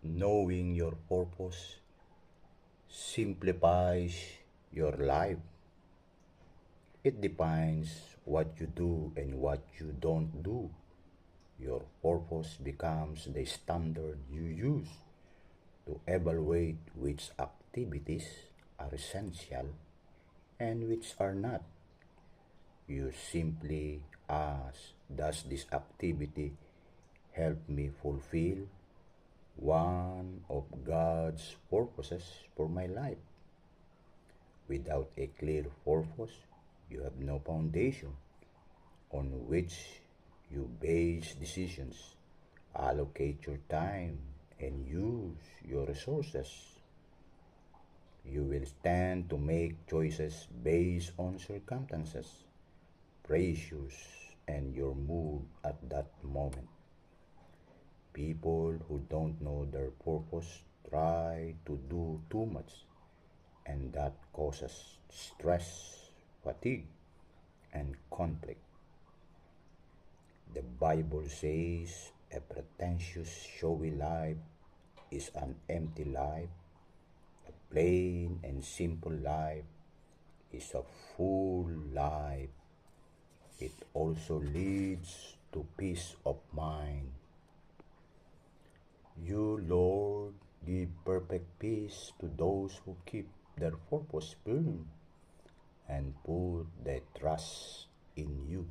Knowing your purpose simplifies your life. It defines what you do and what you don't do. Your purpose becomes the standard you use to evaluate which activities are essential and which are not. You simply ask, does this activity help me fulfill one of God's purposes for my life? Without a clear purpose, you have no foundation on which you base decisions, allocate your time, and use your resources. You will stand to make choices based on circumstances, pressures, and your mood at that moment. People who don't know their purpose try to do too much, and that causes stress, fatigue, and conflict. The Bible says a pretentious, showy life is an empty life. A plain and simple life is a full life. It also leads to peace of mind. You, Lord, give perfect peace to those who keep their purpose firm and put their trust in you.